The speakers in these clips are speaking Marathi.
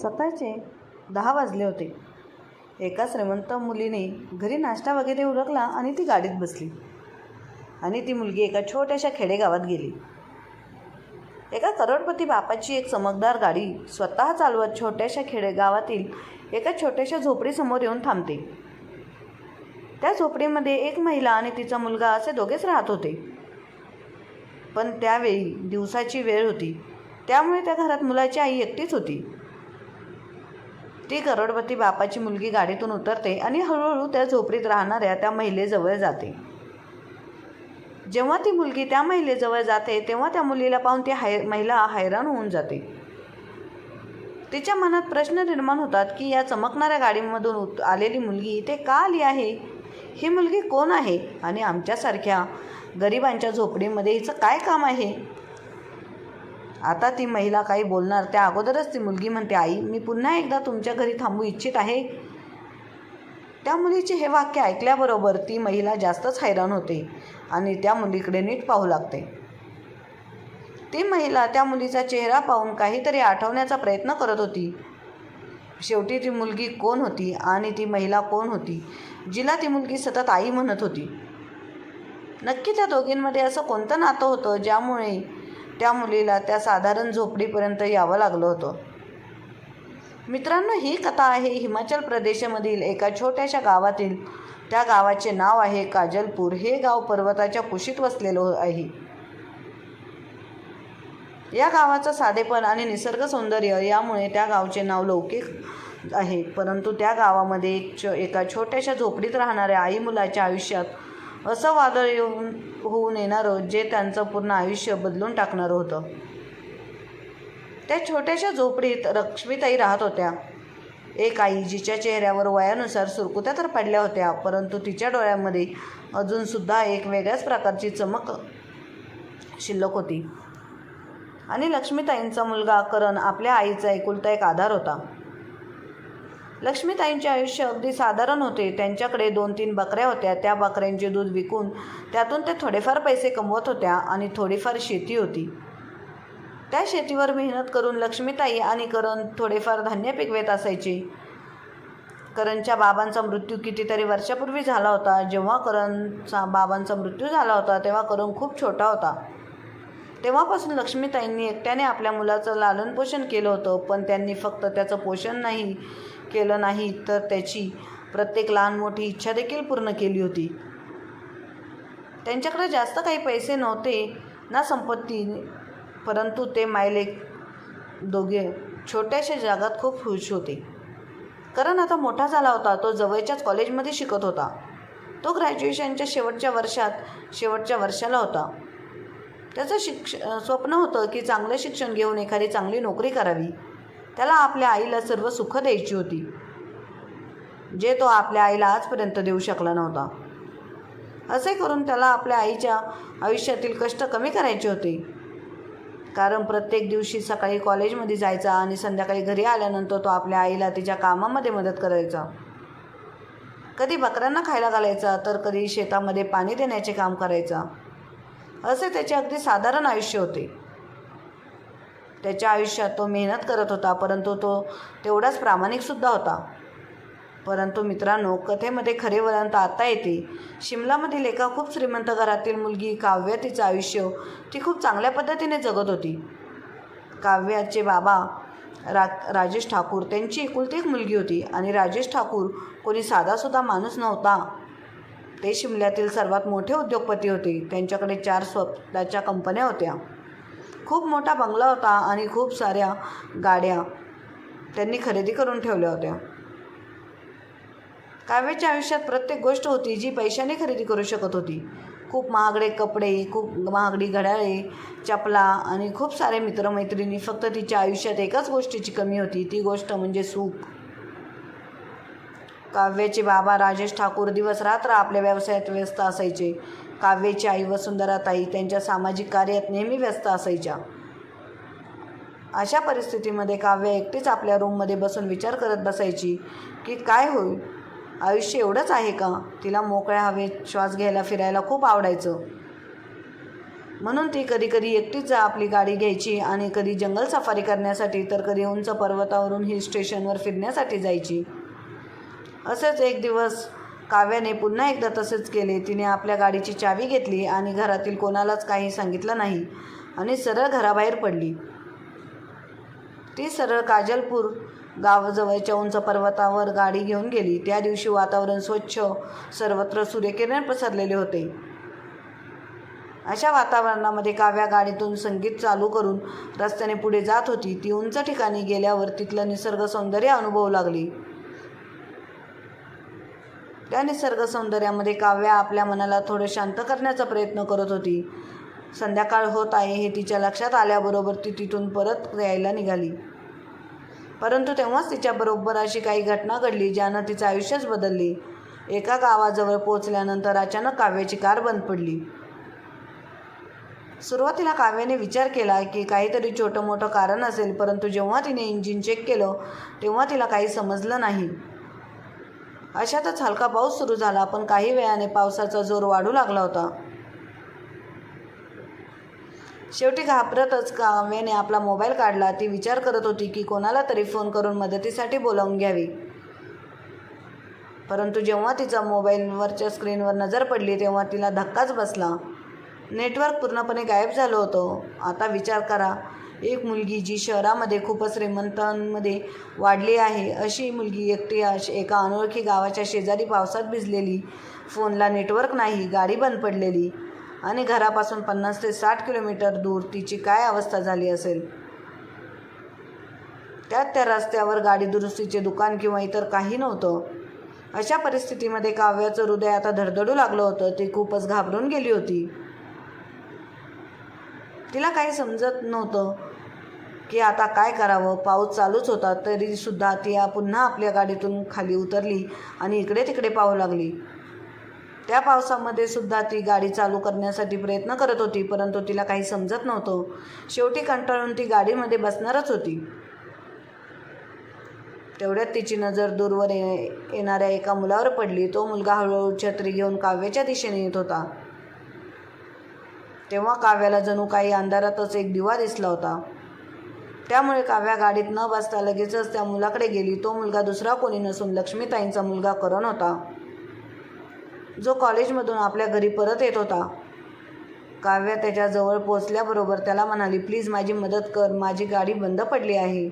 सकाळचे 10 वाजले होते. एका श्रीमंत मुलीने घरी नाश्ता वगैरे उरकला आणि ती गाडीत बसली आणि ती मुलगी एका छोट्याशा खेडेगावात गेली. एका करोडपती बापाची एक चमकदार गाडी स्वतः चालवत छोट्याशा खेडेगावातील एका छोट्याशा झोपडीसमोर येऊन थांबते. त्या झोपडीमध्ये एक महिला आणि तिचा मुलगा असे दोघेच राहत होते. पण त्यावेळी दिवसाची वेळ होती, त्यामुळे त्या घरात मुलाची आई एकटीच होती. ती करोडपती बापाची मुलगी गाडीतून उतरते आणि हळूहळू त्या झोपडीत राहणाऱ्या त्या महिलेजवळ जाते. जेव्हा ती मुलगी त्या महिलेजवळ जाते तेव्हा त्या मुलीला पाहून ती महिला हैराण होऊन जाते. तिच्या मनात प्रश्न निर्माण होतात की या चमकणाऱ्या गाडीमधून आलेली मुलगी इथे का आली आहे? ही मुलगी कोण आहे आणि आमच्यासारख्या गरिबांच्या झोपडीमध्ये हिचं काय काम आहे? आता ती महिला काही बोलणार त्या अगोदरच ती मुलगी म्हणते, आई, मी पुन्हा एकदा तुमच्या घरी थांबू इच्छित आहे. त्या मुलीचे हे वाक्य ऐकल्याबरोबर ती महिला जास्तच हैराण होते आणि त्या मुलीकडे नीट पाहू लागते. ती महिला त्या मुलीचा चेहरा पाहून काहीतरी आठवण्याचा प्रयत्न करत होती. शेवटी ती मुलगी कोण होती आणि ती महिला कोण होती जिला ती मुलगी सतत आई म्हणत होती? नक्की त्या दोघींमध्ये असं कोणतं नातं होतं ज्यामुळे त्या मुलीला त्या साधारण झोपडीपर्यंत यावं लागलं होतं? मित्रांनो, ही कथा आहे हिमाचल प्रदेशमधील एका छोट्याशा गावातील. त्या गावाचे नाव आहे काजलपूर. हे गाव पर्वताच्या कुशीत वसलेलं आहे. या गावाचं साधेपण आणि निसर्ग सौंदर्य यामुळे त्या गावचे नाव लौकिक आहे. परंतु त्या गावामध्ये एका छोट्याशा झोपडीत राहणाऱ्या आई मुलाच्या आयुष्यात असं वादळ होऊन येणारं जे त्यांचं पूर्ण आयुष्य बदलून टाकणारं होतं. त्या छोट्याशा झोपडीत लक्ष्मीताई राहत होत्या. एक आई जिच्या चेहऱ्यावर वयानुसार सुरकुत्या तर पडल्या होत्या, परंतु तिच्या डोळ्यामध्ये अजूनसुद्धा एक वेगळ्याच प्रकारची चमक शिल्लक होती. आणि लक्ष्मीताईंचा मुलगा करण आपल्या आईचा एकुलता एक आधार होता. लक्ष्मीताईंचे आयुष्य अगदी साधारण होते. त्यांच्याकडे 2-3 बकऱ्या होत्या. त्या बकऱ्यांचे दूध विकून त्यातून ते थोडेफार पैसे कमवत होत्या आणि थोडीफार शेती होती. त्या शेतीवर मेहनत करून लक्ष्मीताई आणि करण थोडेफार धान्य पिकवत असायचे. करणच्या बाबांचा मृत्यू कितीतरी वर्षापूर्वी झाला होता. जेव्हा करणचा बाबांचा मृत्यू झाला होता तेव्हा करण खूप छोटा होता. तेव्हापासून लक्ष्मीताईंनी एकट्याने आपल्या मुलाचं लालनपोषण केलं होतं. पण त्यांनी फक्त त्याचं पोषण केलं नाही तर त्याची प्रत्येक लहान मोठी इच्छा देखील पूर्ण केली होती. त्यांच्याकडे जास्त काही पैसे नव्हते ना संपत्ती, परंतु ते मायलेक दोघे छोट्याशा जगात खूप खुश होते. करण आता मोठा झाला होता. तो जवळच्याच कॉलेजमध्ये शिकत होता. तो ग्रॅज्युएशनच्या शेवटच्या वर्षाला होता. त्याचं स्वप्न होतं की चांगलं शिक्षण घेऊन एखादी चांगली नोकरी करावी. त्याला आपल्या आईला सर्व सुख द्यायची होती, जे तो आपल्या आईला आजपर्यंत देऊ शकला नव्हता. असे करून त्याला आपल्या आईच्या आयुष्यातील कष्ट कमी करायचे होते. कारण प्रत्येक दिवशी सकाळी कॉलेजमध्ये जायचा आणि संध्याकाळी घरी आल्यानंतर तो आपल्या आईला तिच्या कामामध्ये मदत करायचा. कधी बकऱ्यांना खायला घालायचा तर कधी शेतामध्ये पाणी देण्याचे काम करायचा. असे त्याचे अगदी साधारण आयुष्य होते. त्याच्या आयुष्यात तो मेहनत करत होता, परंतु तो तेवढाच प्रामाणिकसुद्धा होता. परंतु मित्रांनो, कथेमध्ये खरे वळण तर आता येते. शिमलामधील एका खूप श्रीमंत घरातील मुलगी काव्या, तिचं आयुष्य ती खूप चांगल्या पद्धतीने जगत होती. काव्याचे बाबा राजेश ठाकूर त्यांची एकुलती एक मुलगी होती आणि राजेश ठाकूर कोणी साधासुद्धा माणूस नव्हता. ते शिमल्यातील सर्वात मोठे उद्योगपती होते. त्यांच्याकडे 4 स्वतःच्या कंपन्या होत्या. खूप मोठा बंगला होता आणि खूप साऱ्या गाड्या त्यांनी खरेदी करून ठेवल्या होत्या. काव्याच्या आयुष्यात प्रत्येक गोष्ट होती जी पैशाने खरेदी करू शकत होती. खूप महागडे कपडे, खूप महागडी घड्याळे, चपला आणि खूप सारे मित्रमैत्रिणी. फक्त तिच्या आयुष्यात एकाच गोष्टीची कमी होती, ती गोष्ट म्हणजे सुख. काव्याचे बाबा राजेश ठाकूर दिवस रात्र आपल्या व्यवसायात व्यस्त असायचे. काव्याची आई वसुंधराताई त्यांच्या सामाजिक कार्यात नेहमी व्यस्त असायच्या. अशा परिस्थितीमध्ये काव्या एकटीच आपल्या रूममध्ये बसून विचार करत बसायची की काय होईल, आयुष्य एवढंच आहे का? तिला मोकळ्या हवेत श्वास घ्यायला, फिरायला खूप आवडायचं. म्हणून ती कधी कधी एकटीच आपली गाडी घ्यायची आणि कधी जंगल सफारी करण्यासाठी तर कधी उंच पर्वतावरून हिल स्टेशनवर फिरण्यासाठी जायची. असेच एक दिवस काव्याने पुन्हा एकदा तसेच केले. तिने आपल्या गाडीची चावी घेतली आणि घरातील कोणालाच काही सांगितलं नाही आणि सरळ घराबाहेर पडली. ती सरळ काजलपूर गावाजवळच्या उंच पर्वतावर गाडी घेऊन गेली. त्या दिवशी वातावरण स्वच्छ, सर्वत्र सूर्यकिरण पसरलेले होते. अशा वातावरणामध्ये काव्या गाडीतून संगीत चालू करून रस्त्याने पुढे जात होती. ती उंच ठिकाणी गेल्यावर तिथलं निसर्ग सौंदर्य अनुभवू लागली. त्या निसर्ग सौंदर्यामध्ये काव्या आपल्या मनाला थोडं शांत करण्याचा प्रयत्न करत होती. संध्याकाळ होत आहे हे तिच्या लक्षात आल्याबरोबर ती तिथून परत यायला निघाली. परंतु तेव्हाच तिच्याबरोबर अशी काही घटना घडली ज्यानं तिचं आयुष्यच बदलले. एका गावाजवळ पोहोचल्यानंतर अचानक काव्याची कार बंद पडली. सुरुवातीला काव्याने विचार केला की काहीतरी छोटं मोठं कारण असेल, परंतु जेव्हा तिने इंजिन चेक केलं तेव्हा तिला काही समजलं नाही. अशातच हलका पाऊस सुरू झाला, पण काही वेळाने पावसाचा जोर वाढू लागला होता. शेवटी घाबरतच काव्याने आपला मोबाईल काढला. ती विचार करत होती की कोणाला तरी फोन करून मदतीसाठी बोलावून घ्यावी. परंतु जेव्हा तिचा मोबाईलवरच्या स्क्रीनवर नजर पडली तेव्हा तिला धक्काच बसला. नेटवर्क पूर्णपणे गायब झालं होतं. आता विचार करा, एक मुलगी जी शहरामध्ये खूपच श्रीमंतांमध्ये वाढली आहे, अशी मुलगी एकटी एका अनोळखी गावाच्या शेजारी पावसात भिजलेली, फोनला नेटवर्क नाही, गाडी बंद पडलेली आणि घरापासून 50 ते 60 किलोमीटर दूर तिची काय अवस्था झाली असेल. त्यात त्या रस्त्यावर गाडी दुरुस्तीचे दुकान किंवा इतर काही नव्हतं. अशा परिस्थितीमध्ये काव्याचं हृदय आता धडधडू लागलं होतं. ती खूपच घाबरून गेली होती. तिला काही समजत नव्हतं की आता काय करावं. पाऊस चालूच होता तरीसुद्धा ती पुन्हा आपल्या गाडीतून खाली उतरली आणि इकडे तिकडे पाहू लागली. त्या पावसामध्ये सुद्धा ती गाडी चालू करण्यासाठी प्रयत्न करत होती, परंतु तिला काही समजत नव्हतं. शेवटी कंटाळून ती गाडीमध्ये बसणारच होती. तेवढ्यात तिची नजर दूरवर येणाऱ्या एका मुलावर पडली. तो मुलगा हळूहळू छत्री घेऊन काव्याच्या दिशेने येत होता. तेव्हा काव्याला जणू काही अंधारातच एक दिवा दिसला होता. त्यामुळे काव्या गाडीत न बसता लगेचच त्या मुलाकडे गेली. तो मुलगा दुसरा कोणी नसून लक्ष्मीताईंचा मुलगा करण होता, जो कॉलेजमधून आपल्या घरी परत येत होता. काव्या त्याच्याजवळ पोचल्याबरोबर त्याला म्हणाली, प्लीज माझी मदत कर, माझी गाडी बंद पडली आहे,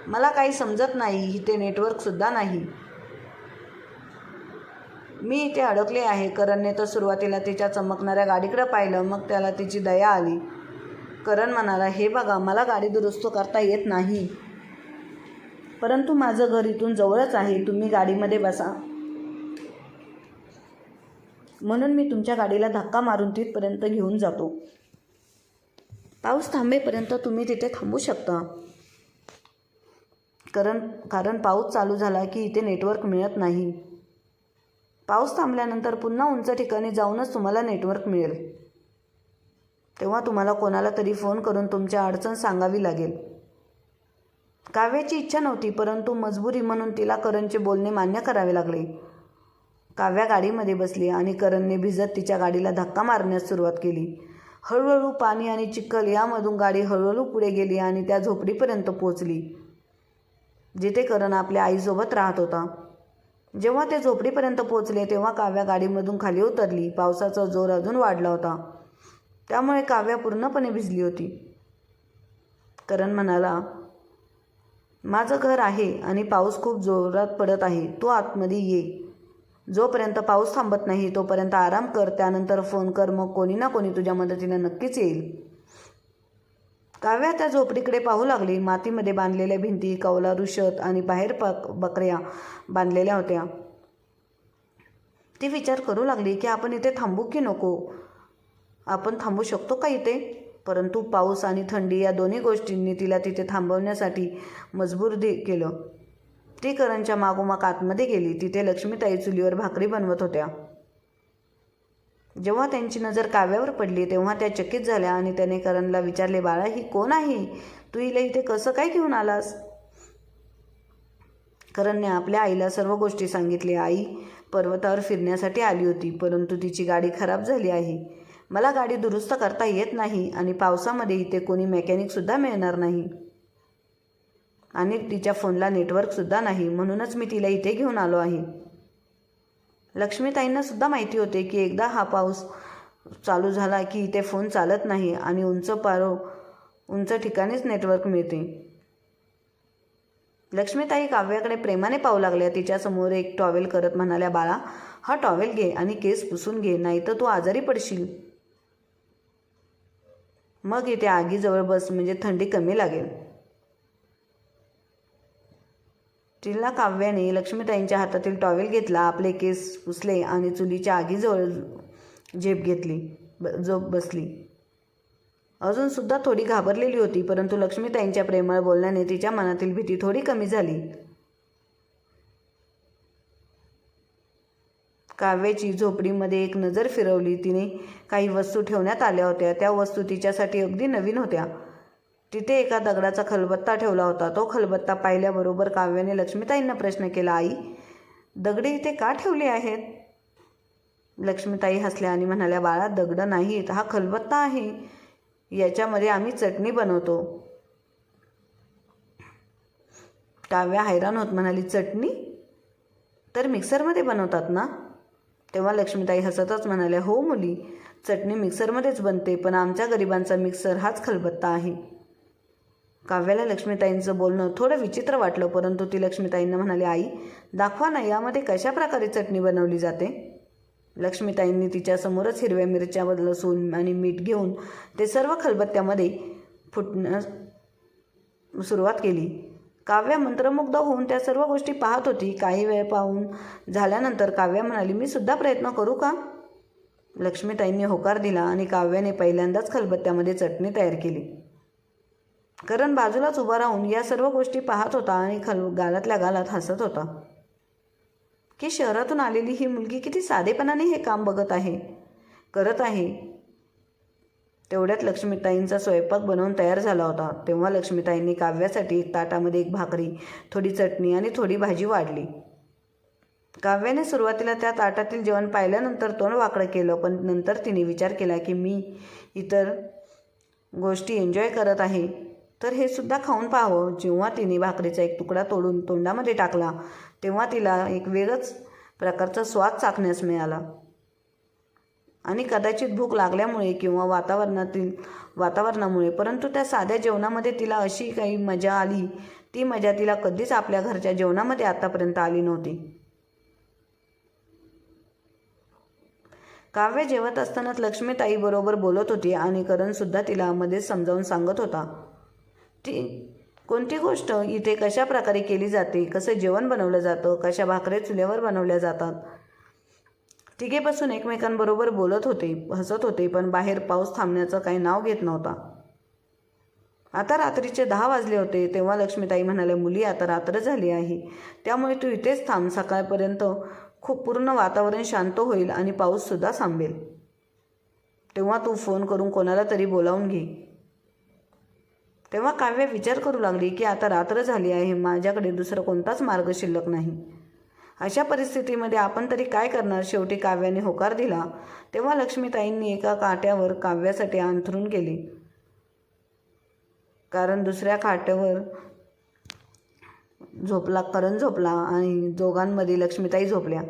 मला काही समजत नाही, इथे नेटवर्कसुद्धा नाही, मी इथे अडकले आहे. करणने तर सुरुवातीला तिच्या चमकणाऱ्या गाडीकडे पाहिलं, मग त्याला तिची दया आली. करण म्हणाला, हे बघा, मला गाडी दुरुस्त करता येत नाही, परंतु माझं घर इथून जवळच आहे, तुम्ही गाडीमध्ये बसा, म्हणून मी तुमच्या गाडीला धक्का मारून तिथपर्यंत घेऊन जातो. पाऊस थांबेपर्यंत तुम्ही तिथे थांबू शकता. कारण पाऊस चालू झाला की इथे नेटवर्क मिळत नाही. पाऊस थांबल्यानंतर पुन्हा उंच ठिकाणी जाऊनच तुम्हाला नेटवर्क मिळेल. तेव्हा तुम्हाला कोणाला तरी फोन करून तुमच्या अडचण सांगावी लागेल. काव्याची इच्छा नव्हती, परंतु मजबुरी म्हणून तिला करणचे बोलणे मान्य करावे लागले. काव्या गाडीमध्ये बसली आणि करणने भिजत तिच्या गाडीला धक्का मारण्यास सुरुवात केली. हळूहळू पाणी आणि चिखल यामधून गाडी हळूहळू पुढे गेली आणि त्या झोपडीपर्यंत पोहोचली, जिथे करण आपल्या आईसोबत राहत होता. जेव्हा ते झोपडीपर्यंत पोहोचले तेव्हा काव्या गाडीमधून खाली उतरली. पावसाचा जोर अजून वाढला होता, त्यामुळे काव्या पूर्णपणे भिजली होती. करण म्हणाला, माझं घर आहे आणि पाऊस खूप जोरात पडत आहे, तू आतमध्ये ये. जोपर्यंत पाऊस थांबत नाही तोपर्यंत आराम कर, त्यानंतर फोन कर, मग कोणी ना कोणी तुझ्या मदतीला नक्कीच येईल. काव्या त्या झोपडीकडे पाहू लागली. मातीमध्ये बांधलेल्या भिंती, कौलारू छत आणि बाहेर बकऱ्या बांधलेल्या होत्या. ती विचार करू लागली की आपण इथे थांबू की नको, आपण थांबू शकतो का इथे. परंतु पाऊस आणि थंडी या दोन्ही गोष्टींनी तिला तिथे थांबवण्यासाठी मजबूर केलं. ती करणच्या मागोमाग आतमध्ये गेली. तिथे लक्ष्मीताई चुलीवर भाकरी बनवत होत्या. जेव्हा त्यांची नजर काव्यावर पडली तेव्हा त्या चकित झाल्या आणि त्याने करणला विचारले, बाळा, ही कोण आहे, तू हिला इथे कसं काय घेऊन आलास. करणने आपल्या आईला सर्व गोष्टी सांगितल्या. आई पर्वतावर फिरण्यासाठी आली होती, परंतु तिची गाडी खराब झाली आहे, मला गाडी दुरुस्त करता येत नाही आणि पावसामध्ये इथे कोणी मेकॅनिकसुद्धा मिळणार नाही आणि तिच्या फोनला नेटवर्कसुद्धा नाही, म्हणूनच मी तिला इथे घेऊन आलो आहे. लक्ष्मीताईंना सुद्धा माहिती होते की एकदा हा पाऊस चालू झाला की इथे फोन चालत नाही आणि उंच ठिकाणीच नेटवर्क मिळते. लक्ष्मीताई काव्याकडे प्रेमाने पाहू लागल्या. तिच्यासमोर एक टॉवेल करत म्हणाल्या, बाळा, हा टॉवेल घे आणि केस पुसून घे, नाहीतर तू आजारी पडशील. मग इथे आगीजवळ बस, म्हणजे थंडी कमी लागेल. तिला काव्याने लक्ष्मीताईंच्या हातातील टॉवेल घेतला, आपले केस पुसले आणि चुलीच्या आगीजवळ झेप घेतली, बसली. अजूनसुद्धा थोडी घाबरलेली होती, परंतु लक्ष्मीताईंच्या प्रेमळ बोलण्याने तिच्या मनातील भीती थोडी कमी झाली. काव्याची झोपडीमध्ये एक नजर फिरवली. तिने काही वस्तू ठेवण्यात आल्या होत्या. त्या वस्तू तिच्यासाठी अगदी नवीन होत्या. तिथे एका दगडाचा खलबत्ता ठेवला होता. तो खलबत्ता पाहिल्याबरोबर काव्याने लक्ष्मीताईंना प्रश्न केला, आई, दगडे इथे का ठेवले आहेत? लक्ष्मीताई हसल्या आणि म्हणाल्या, बाळा, दगड नाहीत, हा खलबत्ता आहे. याच्यामध्ये आम्ही चटणी बनवतो. काव्या हैराण होत म्हणाली, चटणी? तर मिक्सरमध्ये बनवतात ना? तेव्हा लक्ष्मीताई हसतच म्हणाल्या, हो मुली, चटणी मिक्सरमध्येच बनते, पण आमच्या गरिबांचा मिक्सर हाच खलबत्ता आहे. काव्याला लक्ष्मीताईंचं बोलणं थोडं विचित्र वाटलं, परंतु ती लक्ष्मीताईंना म्हणाली, आई, दाखवा ना, यामध्ये कशा प्रकारे चटणी बनवली जाते? लक्ष्मीताईंनी तिच्यासमोरच हिरव्या मिरच्या, लसूण आणि मीठ घेऊन ते सर्व खलबत्त्यामध्ये फुटण्यास सुरुवात केली. काव्या मंत्रमुग्ध होऊन त्या सर्व गोष्टी पाहत होती. काही वेळ पाहून झाल्यानंतर काव्या म्हणाली, मी सुद्धा प्रयत्न करू का? लक्ष्मीताईंनी होकार दिला आणि काव्याने पहिल्यांदाच खलबत्त्यामध्ये चटणी तयार केली. करण बाजूलाच उभा राहून या सर्व गोष्टी पाहत होता आणि गालातल्या गालात हसत होता की शहरातून आलेली ही मुलगी किती साधेपणाने हे काम करत आहे. तेवढ्यात लक्ष्मीताईंचा स्वयंपाक बनवून तयार झाला होता. तेव्हा लक्ष्मीताईंनी काव्यासाठी एक ताटामध्ये एक भाकरी, थोडी चटणी आणि थोडी भाजी वाढली. काव्याने सुरुवातीला त्या ताटातील जेवण पाहिल्यानंतर तोंड वाकडं केलं, पण नंतर तिने विचार केला की मी इतर गोष्टी एन्जॉय करत आहे, तर हे सुद्धा खाऊन पाहावं. जेव्हा तिने भाकरीचा एक तुकडा तोडून तोंडामध्ये टाकला, तेव्हा तिला एक वेगळंच प्रकारचा स्वाद चाखण्यास मिळाला. आणि कदाचित भूक लागल्यामुळे किंवा वातावरणामुळे, परंतु त्या साध्या जेवणामध्ये तिला अशी काही मजा आली, ती मजा तिला कधीच आपल्या घरच्या जेवणामध्ये आतापर्यंत आली नव्हती. काव्य जेवत असतानाच लक्ष्मीताई बरोबर बोलत होती आणि करणसुद्धा तिला मध्येच समजावून सांगत होता. ती कोणती गोष्ट इथे कशा प्रकारे केली जाते, कसं जेवण बनवलं जातं, कशा भाकऱ्या चुल्यावर बनवल्या जातात. तिघे बसून एकमेकांबरोबर बोलत होते, हसत होते, पण बाहेर पाऊस थांबण्याचं काही नाव घेत नव्हता. आता रात्रीचे 10 वाजले होते. तेव्हा लक्ष्मीताई म्हणाल्या, मुली, आता रात्र झाली आहे, त्यामुळे तू इथेच थांब. सकाळपर्यंत खूप पूर्ण वातावरण शांत होईल आणि पाऊससुद्धा थांबेल. तेव्हा तू फोन करून कोणाला तरी बोलावून घे. तेव्हा काव्य विचार करू लागली की आता रात्र झाली आहे, माझ्याकडे दुसरा कोणताच मार्ग शिल्लक नाही. अशा परिस्थितीमध्ये आपण तरी काय करणार? शेवटी काव्याने होकार दिला. तेव्हा लक्ष्मीताईंनी एका काट्यावर काव्यासाठी अंथरूण केले, कारण दुसऱ्या खाट्यावर करण झोपला आणि दोघांमध्ये लक्ष्मीताई झोपल्या.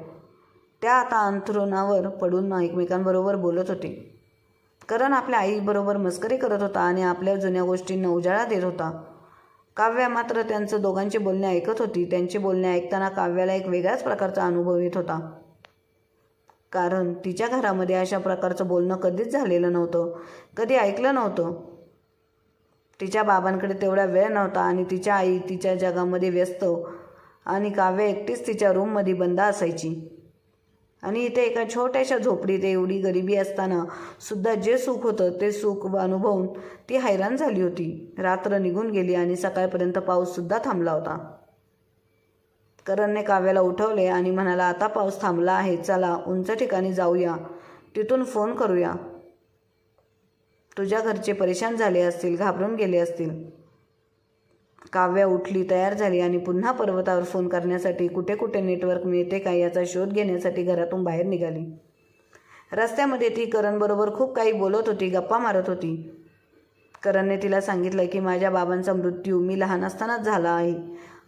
त्या आता अंथरुणावर पडून एकमेकांबरोबर बोलत होते. करण आपल्या आईबरोबर मस्करी करत होता आणि आपल्या जुन्या गोष्टींना उजाळा देत होता. काव्या मात्र त्यांचं दोघांचे बोलणे ऐकत होती. त्यांचे बोलणे ऐकताना काव्याला एक वेगळ्याच प्रकारचा अनुभव येत होता, कारण तिच्या घरामध्ये अशा प्रकारचं बोलणं कधीच झालेलं नव्हतं, कधी ऐकलं नव्हतं. तिच्या बाबांकडे तेवढा वेळ नव्हता आणि तिच्या आई तिच्या जगामध्ये व्यस्त आणि काव्य एकटीच तिच्या रूममध्ये बंद असायची. आणि इथे एका छोट्याशा झोपडीत एवढी गरिबी असताना सुद्धा जे सुख होतं ते सुख अनुभवून ती हैराण झाली होती. रात्र निघून गेली आणि सकाळपर्यंत पाऊससुद्धा थांबला होता. करणने काव्याला उठवले आणि म्हणाला, आता पाऊस थांबला आहे, चला उंच ठिकाणी जाऊया, तिथून फोन करूया. तुझ्या घरचे परेशान झाले असतील, घाबरून गेले असतील. काव्या उठली, तयार झाली आणि पुन्हा पर्वतावर फोन करण्यासाठी, कुठे कुठे नेटवर्क मिळते का याचा शोध घेण्यासाठी घरातून बाहेर निघाली. रस्त्यामध्ये ती करणबरोबर खूप काही बोलत होती, गप्पा मारत होती. करणने तिला सांगितलं की माझ्या बाबांचा मृत्यू मी लहान असतानाच झाला आहे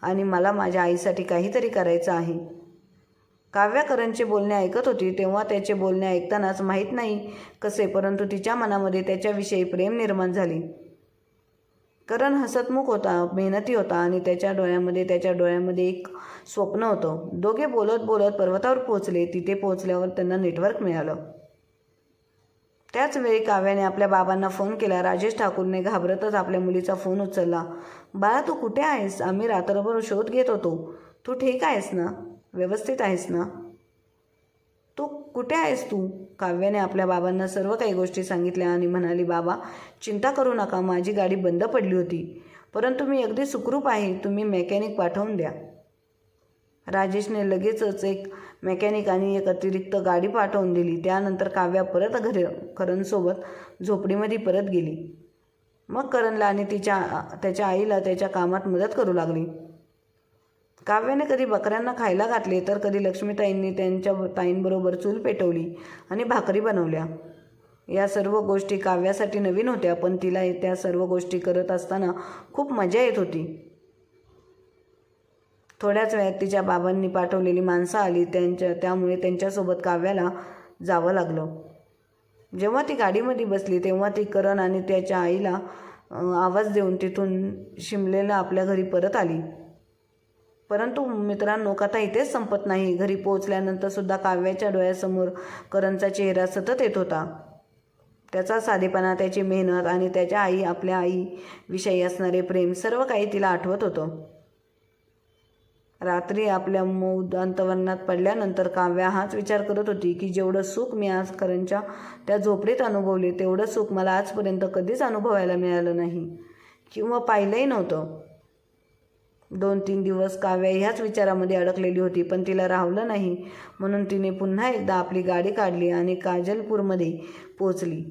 आणि मला माझ्या आईसाठी काहीतरी करायचं आहे. काव्या करणचे बोलणे ऐकत होती तेव्हा त्याचे बोलणे ऐकतानाच माहीत नाही कसे परंतु तिच्या मनामध्ये त्याच्याविषयी प्रेम निर्माण झाले. करण हसतमुख होता, मेहनती होता आणि त्याच्या डोळ्यामध्ये एक स्वप्न होतं. दोघे बोलत बोलत पर्वतावर पोहोचले. तिथे पोहोचल्यावर त्यांना नेटवर्क मिळालं. त्याच वेळी काव्याने आपल्या बाबांना फोन केला. राजेश ठाकूरने घाबरतच आपल्या मुलीचा फोन उचलला. बाळा, तू कुठे आहेस? आम्ही रात्रभर शोध घेत होतो. तू ठीक आहेस ना? व्यवस्थित आहेस ना? तू कुठे आहेस तू? काव्याने आपल्या बाबांना सर्व काही गोष्टी सांगितल्या आणि म्हणाली, बाबा, चिंता करू नका. माझी गाडी बंद पडली होती परंतु मी अगदी सुखरूप आहे. तुम्ही मेकॅनिक पाठवून द्या. राजेशने लगेचच एक मेकॅनिक आणि एक अतिरिक्त गाडी पाठवून दिली. त्यानंतर काव्या परत करणसोबत झोपडीमध्ये परत गेली. मग करणला आणि त्याच्या आईला त्याच्या कामात मदत करू लागली. काव्याने कधी बकऱ्यांना खायला घातले तर कधी लक्ष्मीताईंनी त्यांच्या ताईंबरोबर चूल पेटवली आणि भाकरी बनवल्या. या सर्व गोष्टी काव्यासाठी नवीन होत्या पण तिला त्या सर्व गोष्टी करत असताना खूप मजा येत होती. थोड्याच वेळात तिच्या बाबांनी पाठवलेली माणसं आली. त्यामुळे त्यांच्यासोबत काव्याला जावं लागलं. जेव्हा ती गाडीमध्ये बसली तेव्हा ती करण आणि त्याच्या आईला आवाज देऊन तिथून शिमलेला आपल्या घरी परत आली. परंतु मित्रांनो, कथा इथेच संपत नाही. घरी पोहोचल्यानंतर सुद्धा काव्याच्या डोळ्यासमोर करणचा चेहरा सतत येत होता. त्याचा साधेपणा, त्याची मेहनत आणि त्याच्या आपल्या आईविषयी असणारे प्रेम सर्व काही तिला आठवत होतं. रात्री आपल्या मौन अंतर्वनात पडल्यानंतर काव्या हाच विचार करत होती की जेवढं सुख मी आज करणच्या त्या झोपडीत अनुभवले तेवढं सुख मला आजपर्यंत कधीच अनुभवायला मिळालं नाही किंवा पाहिलंही नव्हतं. 2-3 दिवस काव्या ह्याच विचारामध्ये अडकलेली होती पण तिला राहवलं नाही म्हणून तिने पुन्हा एकदा आपली गाडी काढली आणि काजलपूरमध्ये पोचली.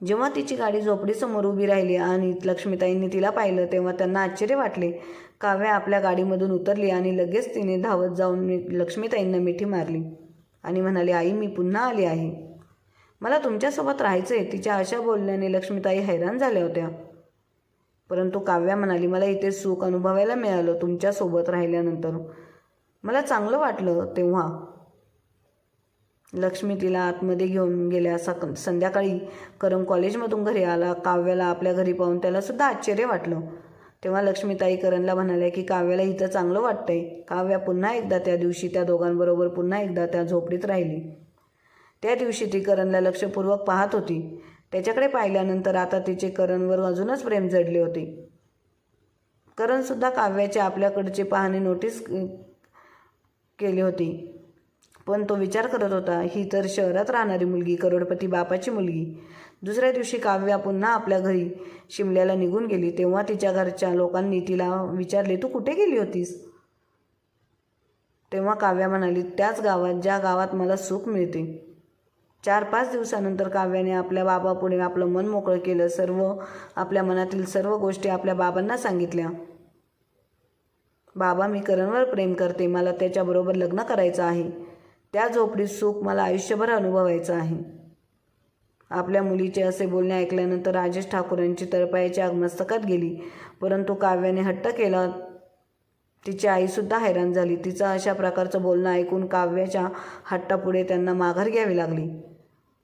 जेव्हा तिची गाडी झोपडीसमोर उभी राहिली आणि लक्ष्मीताईंनी तिला पाहिलं तेव्हा त्यांना आश्चर्य वाटले. काव्या आपल्या गाडीमधून उतरली आणि लगेच तिने धावत जाऊन लक्ष्मीताईंना मिठी मारली आणि म्हणाली, आई, मी पुन्हा आली आहे. मला तुमच्यासोबत राहायचं आहे. तिच्या अशा बोलण्याने लक्ष्मीताई हैराण झाल्या होत्या. परंतु काव्या म्हणाली, मला इथे सुख अनुभवायला मिळालं तुमच्यासोबत राहिल्यानंतर. मला चांगलं वाटलं. तेव्हा लक्ष्मी तिला आतमध्ये घेऊन गेल्या. संध्याकाळी करण कॉलेजमधून घरी आला. काव्याला आपल्या घरी पाहून त्यालासुद्धा आश्चर्य वाटलं. तेव्हा लक्ष्मीताई करणला म्हणाल्या की काव्याला इथं चांगलं वाटतंय. काव्या पुन्हा एकदा त्या दिवशी त्या दोघांबरोबर पुन्हा एकदा त्या झोपडीत राहिली. त्या दिवशी ती करणला लक्षपूर्वक पाहत होती. त्याच्याकडे पाहिल्यानंतर आता तिचे करणवर अजूनच प्रेम जडले होते. करणसुद्धा काव्याचे आपल्याकडचे पाहणे नोटीस केली होती पण तो विचार करत होता, ही तर शहरात राहणारी मुलगी, करोडपती बापाची मुलगी. दुसऱ्या दिवशी काव्या पुन्हा आपल्या घरी शिमल्याला निघून गेली. तेव्हा तिच्या घरच्या लोकांनी तिला विचारले, तू कुठे गेली होतीस? तेव्हा काव्या म्हणाली, त्याच गावात ज्या गावात मला सुख मिळते. 4-5 दिवसानंतर काव्याने आपल्या बाबापुढे आपलं मन मोकळं केलं. आपल्या मनातील सर्व गोष्टी आपल्या बाबांना सांगितल्या. बाबा, मी करणवर प्रेम करते. मला त्याच्याबरोबर लग्न करायचं आहे. त्या झोपडीत सुख मला आयुष्यभर अनुभवायचं आहे. आपल्या मुलीचे असे बोलणे ऐकल्यानंतर राजेश ठाकूरांची तळपायाची आग मस्तकात गेली. परंतु काव्याने हट्ट केला. तिची आईसुद्धा हैराण झाली. तिचं अशा प्रकारचं बोलणं ऐकून काव्याच्या हट्टापुढे त्यांना माघार घ्यावी लागली.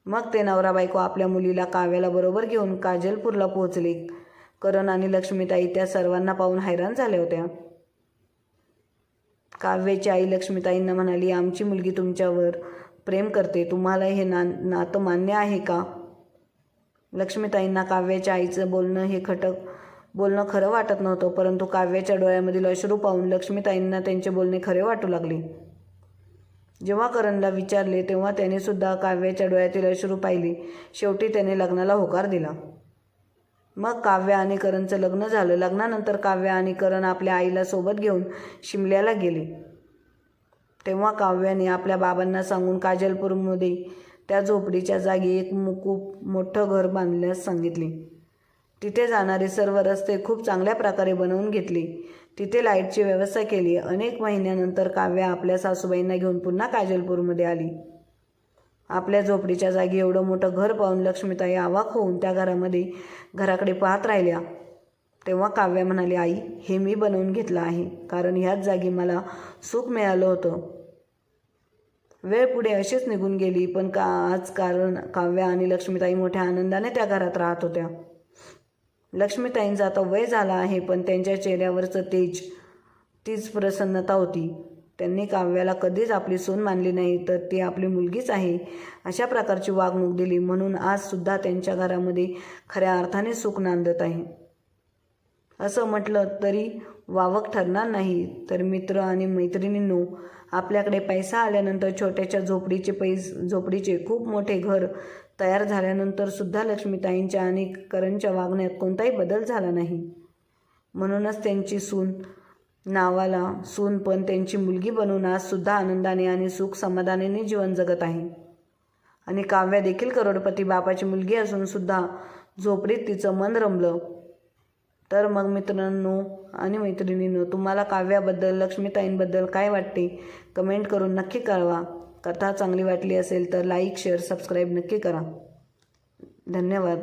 मग ते नवरा बायको आपल्या मुलीला काव्याला बरोबर घेऊन काजलपूरला पोहोचले. करण आणि लक्ष्मीताई त्या सर्वांना पाहून हैराण झाल्या होत्या. काव्याची आई लक्ष्मीताईंना म्हणाली, आमची मुलगी तुमच्यावर प्रेम करते. तुम्हाला हे नातं मान्य आहे का? लक्ष्मीताईंना काव्याच्या आईचं बोलणं खरं वाटत नव्हतं परंतु काव्याच्या डोळ्यामधील अश्रू पाहून लक्ष्मीताईंना त्यांचे बोलणे खरे वाटू लागले. जेव्हा करणला विचारले तेव्हा त्याने सुद्धा काव्याच्या डोळ्यातील अश्रू पाहिले. शेवटी त्याने लग्नाला होकार दिला. मग काव्या आणि करणचं लग्न झालं. लग्नानंतर काव्या आणि करण आपल्या आईला सोबत घेऊन शिमल्याला गेले. तेव्हा काव्याने आपल्या बाबांना सांगून काजलपूरमध्ये त्या झोपडीच्या जागी एक खूप मोठं घर बांधण्यास सांगितले. तिथे जाणारे सर्व रस्ते खूप चांगल्या प्रकारे बनवून घेतले. तिथे लाईटची व्यवस्था केली. अनेक महिन्यानंतर काव्या आपल्या सासूबाईंना घेऊन पुन्हा काजलपूरमध्ये आली. आपल्या झोपडीच्या जागी एवढं मोठं घर पाहून लक्ष्मीताई अवाक होऊन त्या घराकडे पाहत राहिल्या. तेव्हा काव्या म्हणाली, आई, हे मी बनवून घेतलं आहे, कारण ह्याच जागी मला सुख मिळालं होतं. वेळ पुढे अशीच निघून गेली, पण आज कारण काव्या आणि लक्ष्मीताई मोठ्या आनंदाने त्या घरात राहत होत्या. लक्ष्मीताईंचं आता वय झालं आहे, पण त्यांच्या चेहऱ्यावरचं तीच प्रसन्नता होती. त्यांनी काव्याला कधीच आपली सून मानली नाही, तर ती आपली मुलगीच आहे अशा प्रकारची वागणूक दिली. म्हणून आजसुद्धा त्यांच्या घरामध्ये खऱ्या अर्थाने सुख नांदत आहे. असं म्हटलं तरी वावग ठरणार नाही. तर मित्र आणि मैत्रिणींनो, आपल्याकडे पैसा आल्यानंतर छोट्याशा झोपडीचे खूप मोठे घर तयार झाल्यानंतर सुद्धा लक्ष्मीताईंच्या आणि करणच्या वागण्यात कोणताही बदल झाला नाही. म्हणूनच त्यांची नावाला सून पण त्यांची मुलगी बनून आजसुद्धा आनंदाने आणि सुख समाधानाने जीवन जगत आहे. आणि काव्या देखील करोडपती बापाची मुलगी असून सुद्धा झोपडीत तिचं मन रमलं. तर मग मित्रांनो आणि मैत्रिणींनो, तुम्हाला काव्याबद्दल, लक्ष्मीताईंबद्दल काय वाटते कमेंट करून नक्की कळवा. कथा चांगली वाटली असेल तर लाईक, शेअर, सबस्क्राईब नक्की करा. धन्यवाद.